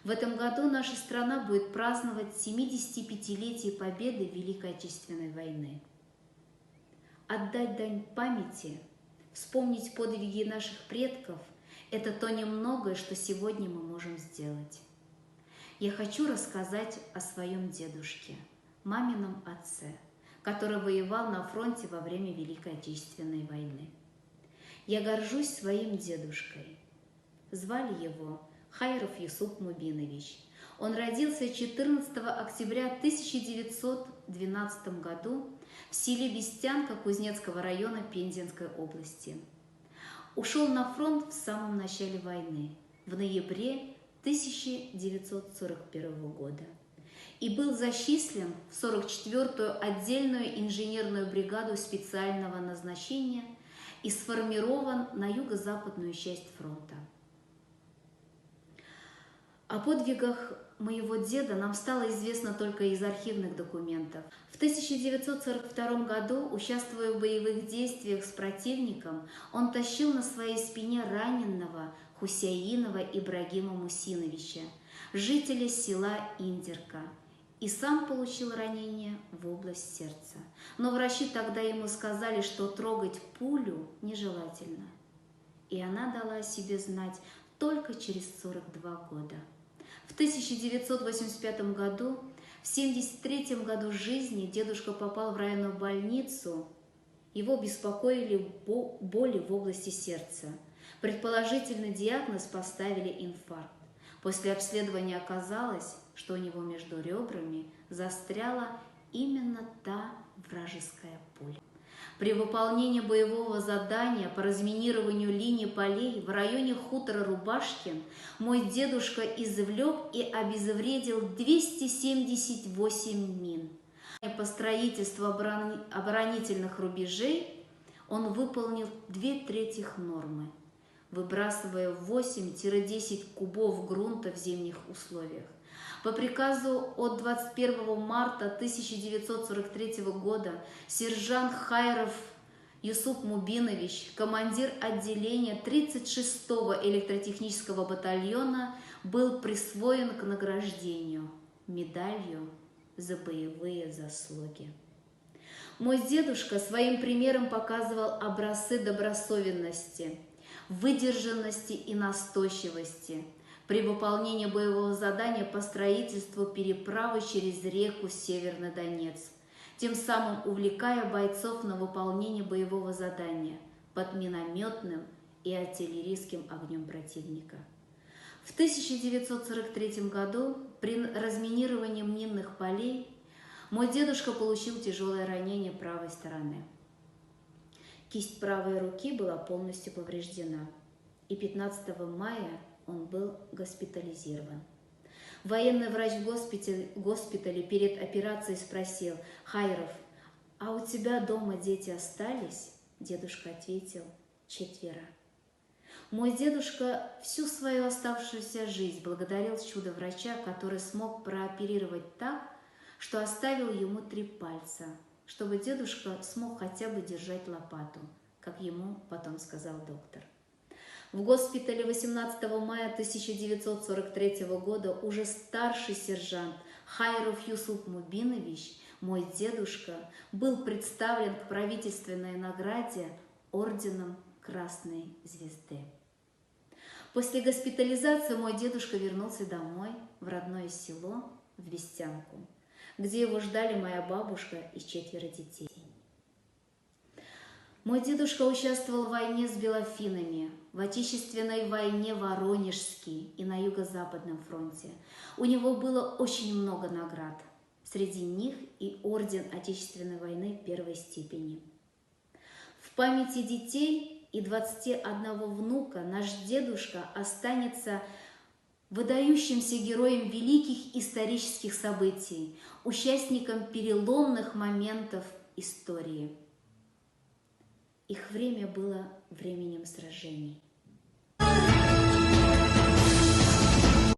В этом году наша страна будет праздновать 75-летие победы в Великой Отечественной войны. Отдать дань памяти, вспомнить подвиги наших предков – это то немногое, что сегодня мы можем сделать. Я хочу рассказать о своем дедушке, мамином отце, который воевал на фронте во время Великой Отечественной войны. Я горжусь своим дедушкой. Звали его Хайров Юсуп Мубинович. Он родился 14 октября 1912 году в селе Бестянка Кузнецкого района Пензенской области. Ушел на фронт в самом начале войны, в ноябре 1941 года, и был зачислен в 44-ю отдельную инженерную бригаду специального назначения и сформирован на юго-западную часть фронта. О подвигах моего деда нам стало известно только из архивных документов. В 1942 году, участвуя в боевых действиях с противником, он тащил на своей спине раненого Хусяинова Ибрагима Мусиновича, жителя села Индерка, и сам получил ранение в область сердца. Но врачи тогда ему сказали, что трогать пулю нежелательно, и она дала о себе знать только через 42 года. В 1985 году, в 73-м году жизни, дедушка попал в районную больницу. Его беспокоили боли в области сердца. Предположительный диагноз поставили инфаркт. После обследования оказалось, что у него между ребрами застряла именно та вражеская пуля. При выполнении боевого задания по разминированию линий полей в районе хутора Рубашкин мой дедушка извлек и обезвредил 278 мин. По строительству оборонительных рубежей он выполнил 2/3 нормы, выбрасывая 8-10 кубов грунта в зимних условиях. По приказу от 21 марта 1943 года сержант Хайров Юсуп Мубинович, командир отделения 36-го электротехнического батальона, был присвоен к награждению медалью за боевые заслуги. Мой дедушка своим примером показывал образцы добросовестности, выдержанности и настойчивости при выполнении боевого задания по строительству переправы через реку Северный Донец, тем самым увлекая бойцов на выполнение боевого задания под минометным и артиллерийским огнем противника. В 1943 году при разминировании минных полей мой дедушка получил тяжелое ранение правой стороны. Кисть правой руки была полностью повреждена, и 15 мая он был госпитализирован. Военный врач в госпитале перед операцией спросил: «Хайров, а у тебя дома дети остались?» Дедушка ответил: «4». Мой дедушка всю свою оставшуюся жизнь благодарил чудо-врача, который смог прооперировать так, что оставил ему 3 пальца, чтобы дедушка смог хотя бы держать лопату, как ему потом сказал доктор. В госпитале 18 мая 1943 года уже старший сержант Хайров Юсуп Мубинович, мой дедушка, был представлен к правительственной награде орденом Красной Звезды. После госпитализации мой дедушка вернулся домой, в родное село, в Бестянку, где его ждали моя бабушка и 4 детей. Мой дедушка участвовал в войне с белофинами, в Отечественной войне Воронежской и на Юго-Западном фронте. У него было очень много наград, среди них и орден Отечественной войны 1 степени. В памяти детей и 21 внука наш дедушка останется выдающимся героем великих исторических событий, участником переломных моментов истории. Их время было временем сражений.